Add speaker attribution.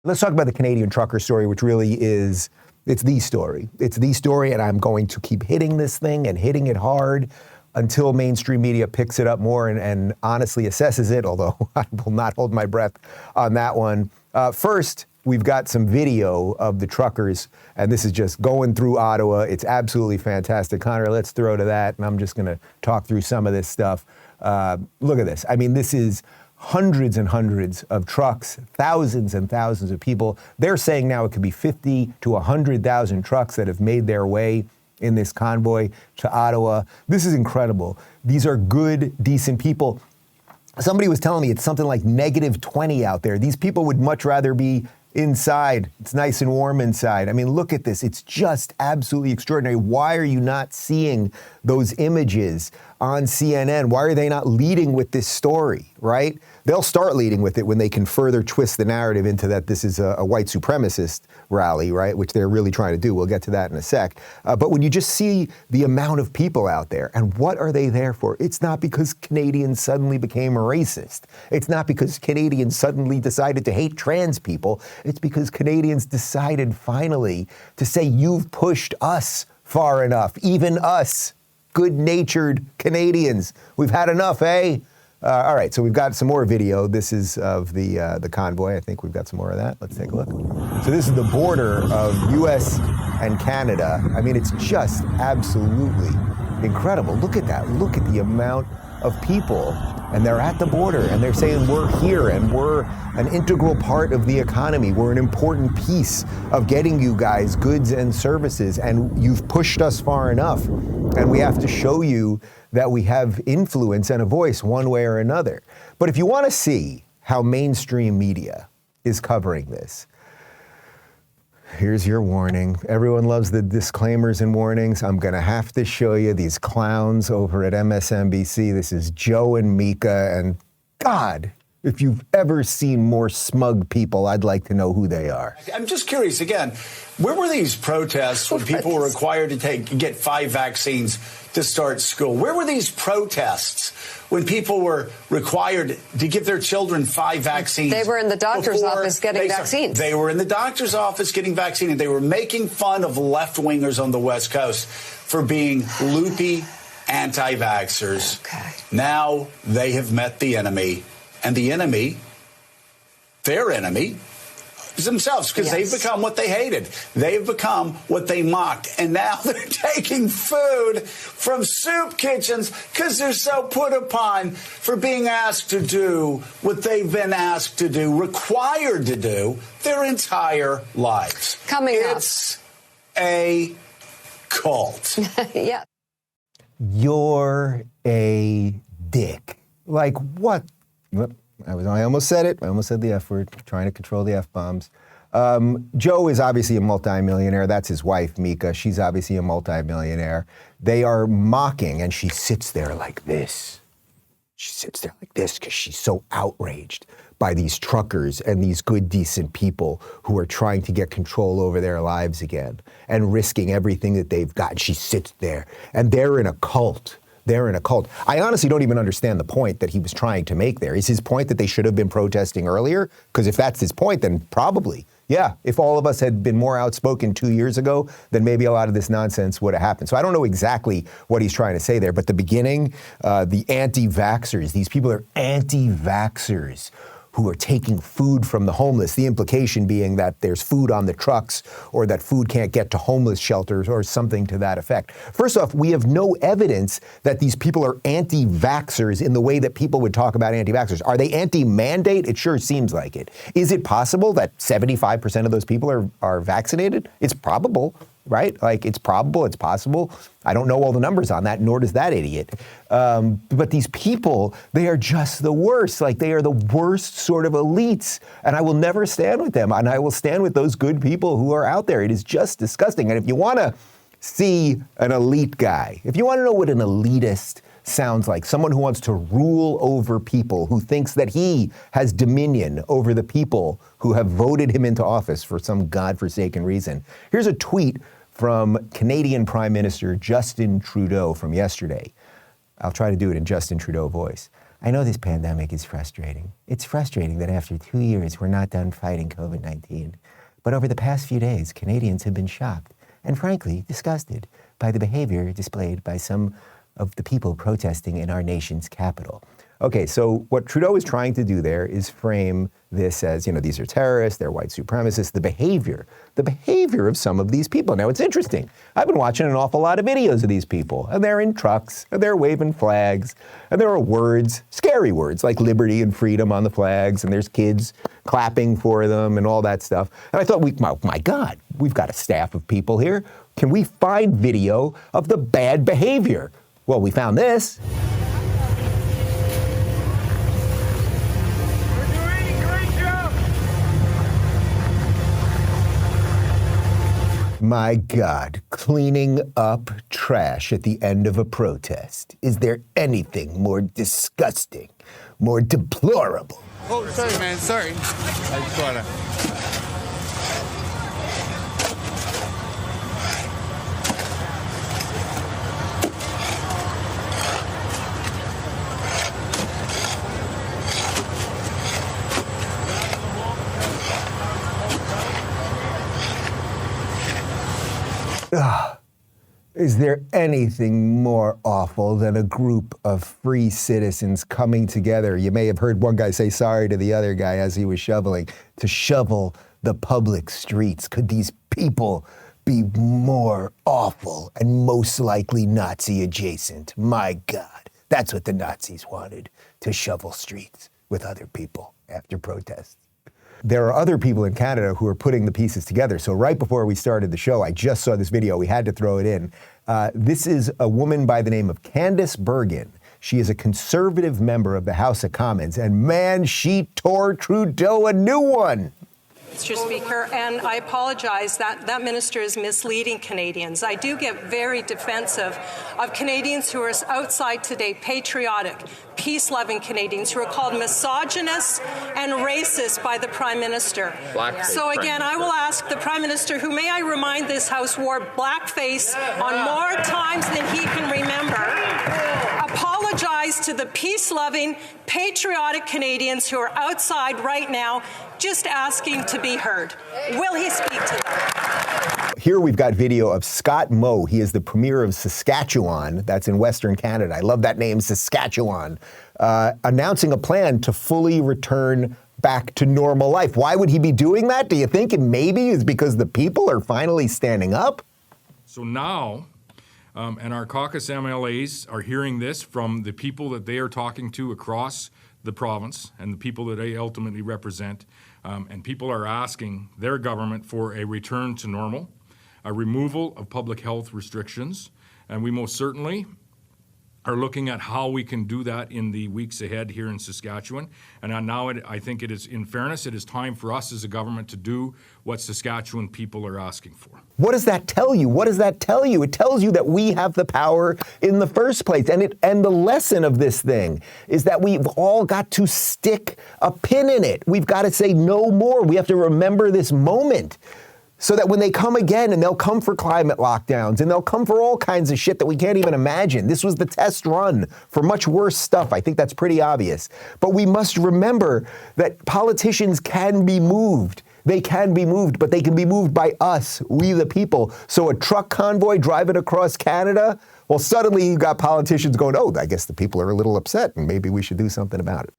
Speaker 1: Let's talk about the Canadian trucker story, which really is, it's the story. It's the story, and I'm going to keep hitting this thing and hitting it hard until mainstream media picks it up more and honestly assesses it, although I will not hold my breath on that one. First, we've got some video of the truckers, and this is just going through Ottawa. It's absolutely fantastic. Connor, let's throw to that, and I'm just going to talk through some of this stuff. Look at this. I mean, this is hundreds and hundreds of trucks, thousands and thousands of people. They're saying now it could be 50 to 100,000 trucks that have made their way in this convoy to Ottawa. This is incredible. These are good, decent people. Somebody was telling me it's something like -20 out there. These people would much rather be inside. It's nice and warm inside. I mean, look at this. It's just absolutely extraordinary. Why are you not seeing those images on CNN? Why are they not leading with this story, right? They'll start leading with it when they can further twist the narrative into that this is a white supremacist rally, right? Which they're really trying to do. We'll get to that in a sec. But when you just see the amount of people out there, and what are they there for? It's not because Canadians suddenly became racist. It's not because Canadians suddenly decided to hate trans people. It's because Canadians decided finally to say, you've pushed us far enough, even us, good-natured Canadians. We've had enough, eh? All right, so we've got some more video. This is of the convoy. I think we've got some more of that. Let's take a look. So this is the border of U.S. and Canada. I mean, it's just absolutely incredible. Look at that. Look at the amount of people. And they're at the border, and they're saying, we're here, and we're an integral part of the economy. We're an important piece of getting you guys goods and services, and you've pushed us far enough. And we have to show you that we have influence and a voice one way or another. But if you want to see how mainstream media is covering this, here's your warning. Everyone loves the disclaimers and warnings. I'm going to have to show you these clowns over at MSNBC. This is Joe and Mika, and God, if you've ever seen more smug people, I'd like to know who they are.
Speaker 2: I'm just curious, again, where were these protests when people were required to get 5 vaccines to start school? Where were these protests when people were required to give their children 5 vaccines?
Speaker 3: They were in the doctor's office getting vaccines.
Speaker 2: They were in the doctor's office getting vaccines, and they were making fun of left-wingers on the West Coast for being loopy anti-vaxxers.
Speaker 3: Okay.
Speaker 2: Now they have met the enemy, and the enemy, their enemy, is themselves, because they've become what they hated. They've become what they mocked. And now they're taking food from soup kitchens because they're so put upon for being asked to do what they've been asked to do, required to do their entire lives. It's a cult.
Speaker 3: Yeah.
Speaker 1: You're a dick. Like, what? I almost said it. I almost said the F word, trying to control the F-bombs. Joe is obviously a multimillionaire. That's his wife, Mika. She's obviously a multimillionaire. They are mocking, and she sits there like this. She sits there like this because she's so outraged by these truckers and these good, decent people who are trying to get control over their lives again and risking everything that they've got. She sits there, and they're in a cult. They're in a cult. I honestly don't even understand the point that he was trying to make there. Is his point that they should have been protesting earlier? Because if that's his point, then probably. Yeah, if all of us had been more outspoken 2 years ago, then maybe a lot of this nonsense would have happened. So I don't know exactly what he's trying to say there. But the beginning, the anti-vaxxers, these people are anti-vaxxers who are taking food from the homeless, the implication being that there's food on the trucks or that food can't get to homeless shelters or something to that effect. First off, we have no evidence that these people are anti-vaxxers in the way that people would talk about anti-vaxxers. Are they anti-mandate? It sure seems like it. Is it possible that 75% of those people are vaccinated? It's probable, right? Like, it's probable, it's possible. I don't know all the numbers on that, nor does that idiot. But these people, they are just the worst. Like, they are the worst sort of elites. And I will never stand with them. And I will stand with those good people who are out there. It is just disgusting. And if you want to see an elite guy, if you want to know what an elitist sounds like, someone who wants to rule over people, who thinks that he has dominion over the people who have voted him into office for some godforsaken reason. Here's a tweet from Canadian Prime Minister Justin Trudeau from yesterday. I'll try to do it in Justin Trudeau voice. I know this pandemic is frustrating. It's frustrating that after 2 years, we're not done fighting COVID-19. But over the past few days, Canadians have been shocked and frankly disgusted by the behavior displayed by some of the people protesting in our nation's capital. Okay, so what Trudeau is trying to do there is frame this as, these are terrorists, they're white supremacists, the behavior of some of these people. Now, it's interesting. I've been watching an awful lot of videos of these people, and they're in trucks, and they're waving flags, and there are words, scary words, like liberty and freedom on the flags, and there's kids clapping for them and all that stuff. And I thought, my God, we've got a staff of people here. Can we find video of the bad behavior? Well, we found this. My God, cleaning up trash at the end of a protest. Is there anything more disgusting, more deplorable?
Speaker 4: Oh, sorry, man, sorry. I just wanna...
Speaker 1: Is there anything more awful than a group of free citizens coming together? You may have heard one guy say sorry to the other guy as he was shoveling, to shovel the public streets. Could these people be more awful and most likely Nazi adjacent? My God, that's what the Nazis wanted, to shovel streets with other people after protests. There are other people in Canada who are putting the pieces together. So right before we started the show, I just saw this video. We had to throw it in. This is a woman by the name of Candice Bergen. She is a conservative member of the House of Commons, and man, she tore Trudeau a new one.
Speaker 5: Mr. Speaker, and I apologize that minister is misleading Canadians. I do get very defensive of Canadians who are outside today, patriotic, peace-loving Canadians who are called misogynist and racist by the Prime Minister. So again, I will ask the Prime Minister, who, may I remind this House, wore blackface on more times than he can remember, apologize to the peace-loving, patriotic Canadians who are outside right now just asking to be heard. Will he speak to them?
Speaker 1: Here we've got video of Scott Moe. He is the Premier of Saskatchewan. That's in Western Canada. I love that name, Saskatchewan. Announcing a plan to fully return back to normal life. Why would he be doing that? Do you think it maybe is because the people are finally standing up?
Speaker 6: So now, and our caucus MLAs are hearing this from the people that they are talking to across the province and the people that they ultimately represent. And people are asking their government for a return to normal, a removal of public health restrictions, and we most certainly are looking at how we can do that in the weeks ahead here in Saskatchewan. And now I think it is, in fairness, it is time for us as a government to do what Saskatchewan people are asking for.
Speaker 1: What does that tell you? What does that tell you? It tells you that we have the power in the first place. And the lesson of this thing is that we've all got to stick a pin in it. We've got to say no more. We have to remember this moment, so that when they come again, and they'll come for climate lockdowns, and they'll come for all kinds of shit that we can't even imagine. This was the test run for much worse stuff. I think that's pretty obvious. But we must remember that politicians can be moved. They can be moved, but they can be moved by us, we the people. So a truck convoy driving across Canada, well, suddenly you've got politicians going, oh, I guess the people are a little upset, and maybe we should do something about it.